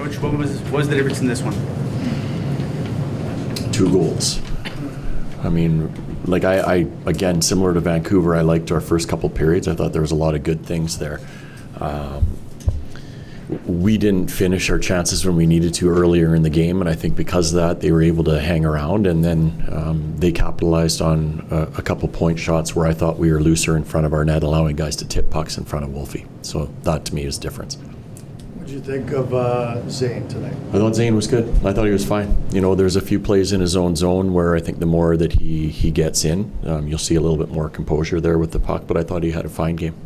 Coach, what was the difference in this one? 2 goals. I mean, like I again, similar to Vancouver, I liked our first couple periods. I thought there was a lot of good things there. We didn't finish our chances when we needed to earlier in the game, and I think because of that, they were able to hang around, and then they capitalized on a couple point shots where I thought we were looser in front of our net, allowing guys to tip pucks in front of Wolfie. So that, to me, is the difference. What did you think of Zayn tonight? I thought Zayn was good. I thought he was fine. You know, there's a few plays in his own zone where I think the more that he gets in, you'll see a little bit more composure there with the puck, but I thought he had a fine game.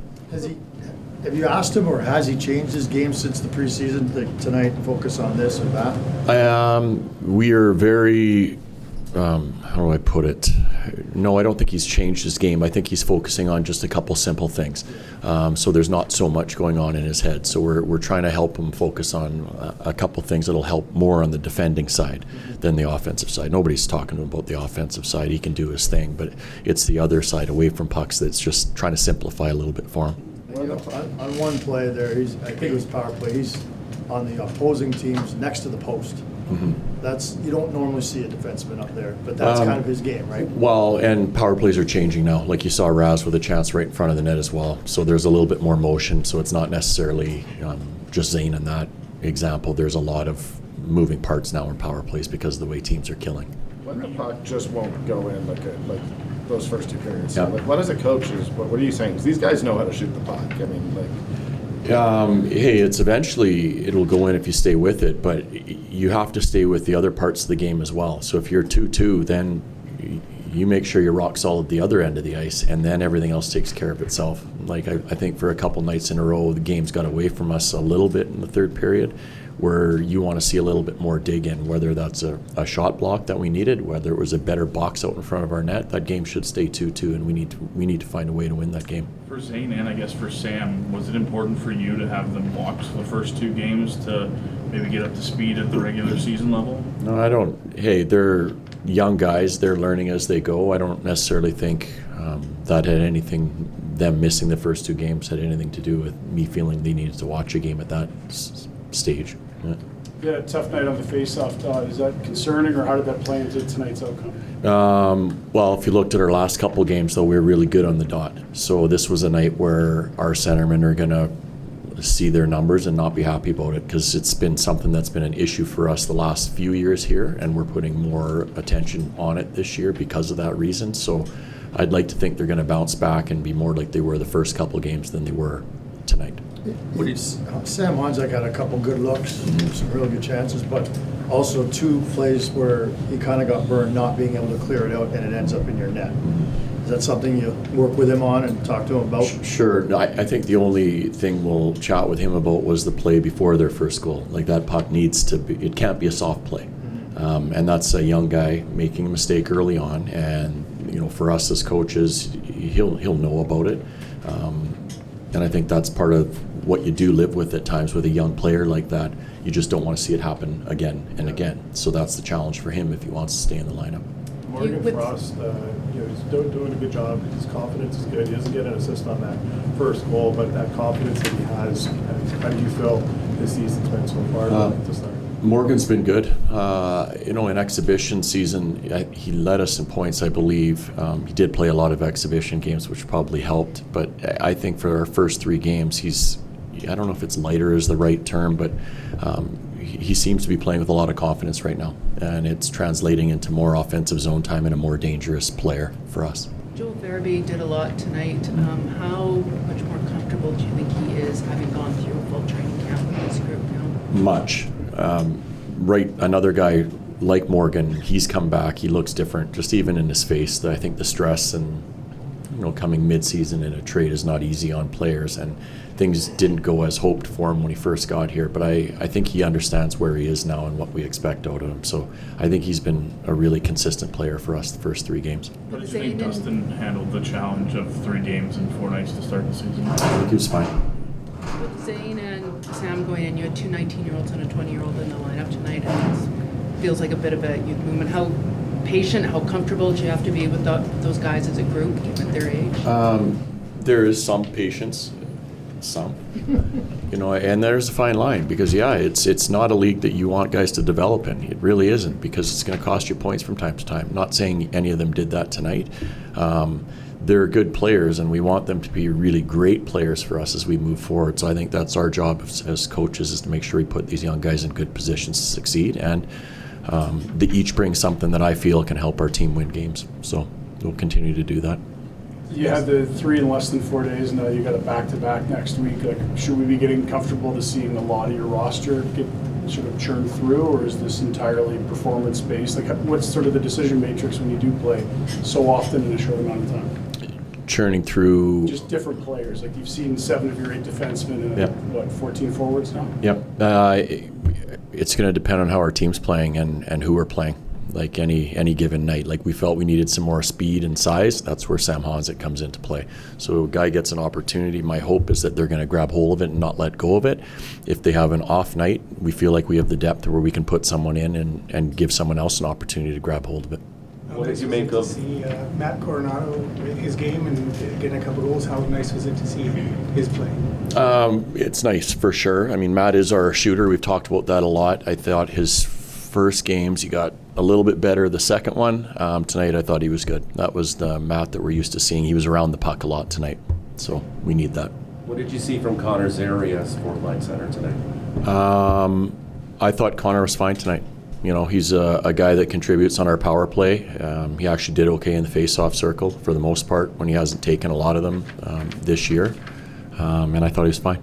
Have you asked him, or has he changed his game since the preseason? Like tonight, focus on this or that? We are very, how do I put it? No, I don't think he's changed his game. I think he's focusing on just a couple simple things. So there's not so much going on in his head. So we're trying to help him focus on a couple things that'll help more on the defending side than the offensive side. Nobody's talking to him about the offensive side. He can do his thing, but it's the other side away from pucks that's just trying to simplify a little bit for him. You know, on one play there, I think it was power play. He's on the opposing team's next to the post. That's, you don't normally see a defenseman up there, but that's kind of his game, right? Well, and power plays are changing now. Like you saw Raz with a chance right in front of the net as well. So there's a little bit more motion. So it's not necessarily just Zayn in that example. There's a lot of moving parts now in power plays because of the way teams are killing. When the puck just won't go in like those first 2 periods. Yeah. So what as a coach what are you saying? 'Cause these guys know how to shoot the puck. I mean, hey, it's eventually it'll go in if you stay with it, but you have to stay with the other parts of the game as well. So if you're 2-2, then you make sure you're rock solid the other end of the ice, and then everything else takes care of itself. Like I think for a couple nights in a row, the game's got away from us a little bit in the third period, where you want to see a little bit more dig in, whether that's a shot block that we needed, whether it was a better box out in front of our net. That game should stay 2-2, and we need to find a way to win that game. For Zayn and I guess for Sam, was it important for you to have them watch the first 2 games to maybe get up to speed at the regular season level? No, I don't. Hey, they're young guys. They're learning as they go. I don't necessarily think that had anything, them missing the first 2 games had anything to do with me feeling they needed to watch a game at that stage. Yeah, tough night on the face-off. Is that concerning, or how did that play into tonight's outcome? Well, if you looked at our last couple games, though, we were really good on the dot. So this was a night where our centermen are going to see their numbers and not be happy about it, because it's been something that's been an issue for us the last few years here, and we're putting more attention on it this year because of that reason. So I'd like to think they're going to bounce back and be more like they were the first couple games than they were tonight. Sam Honzak had a couple good looks, some really good chances, but also 2 plays where he kind of got burned not being able to clear it out, and it ends up in your net. Is that something you work with him on and talk to him about? Sure. I think the only thing we'll chat with him about was the play before their first goal. Like, that puck needs to be, it can't be a soft play. And that's a young guy making a mistake early on, and you know, for us as coaches, he'll know about it. And I think that's part of what you do live with at times with a young player like that. You just don't want to see it happen again and again. So that's the challenge for him if he wants to stay in the lineup. Morgan Frost, he's doing a good job. His confidence is good. He doesn't get an assist on that first goal, but that confidence that he has, how do you feel this season's been so far to start? Morgan's been good. You know, in exhibition season, he led us in points, I believe. He did play a lot of exhibition games, which probably helped. But I think for our first 3 games, I don't know if it's lighter is the right term, but he seems to be playing with a lot of confidence right now. And it's translating into more offensive zone time and a more dangerous player for us. Joel Farabee did a lot tonight. How much more comfortable do you think he is having gone through a full training camp with this group now? Much. Right, another guy like Morgan, he's come back. He looks different, just even in his face. I think the stress and coming mid-season in a trade is not easy on players, and things didn't go as hoped for him when he first got here. But I think he understands where he is now and what we expect out of him. So I think he's been a really consistent player for us the first 3 games. How do you think Dustin handled the challenge of 3 games and 4 nights to start the season? I think he was fine. With Zayn and Sam going in, you had 2 19-year-olds and a 20-year-old in the lineup tonight, and it feels like a bit of a youth movement. How patient, how comfortable do you have to be with those guys as a group, given their age? There is some patience. Some. You know, and there's a fine line because, yeah, it's not a league that you want guys to develop in. It really isn't, because it's going to cost you points from time to time. Not saying any of them did that tonight. They're good players, and we want them to be really great players for us as we move forward. So I think that's our job as coaches, is to make sure we put these young guys in good positions to succeed, and they each bring something that I feel can help our team win games. So we'll continue to do that. You had the 3 in less than 4 days, now you got a back-to-back next week. Like, should we be getting comfortable to seeing a lot of your roster get sort of churned through, or is this entirely performance-based? Like, what's sort of the decision matrix when you do play so often in a short amount of time? Churning through. Just different players. Like, you've seen 7 of your 8 defensemen and, Yep. 14 forwards now? Yep. It's going to depend on how our team's playing and who we're playing. Like any given night, like we felt we needed some more speed and size. That's where Sam Honzik comes into play. So a guy gets an opportunity. My hope is that they're going to grab hold of it and not let go of it. If they have an off night, we feel like we have the depth where we can put someone in and give someone else an opportunity to grab hold of it. What did you make of see Matt Coronado, his game, and getting a couple goals? How nice was it to see his play? It's nice for sure. I mean, Matt is our shooter. We've talked about that a lot. I thought his first games, he got a little bit better the second one. Tonight I thought he was good. That was the Matt that we're used to seeing. He was around the puck a lot tonight, so we need that. What did you see from Connor Zary as fourth line center tonight? I thought Connor was fine tonight. You know, he's a guy that contributes on our power play. He actually did okay in the face-off circle for the most part when he hasn't taken a lot of them this year, and I thought he was fine.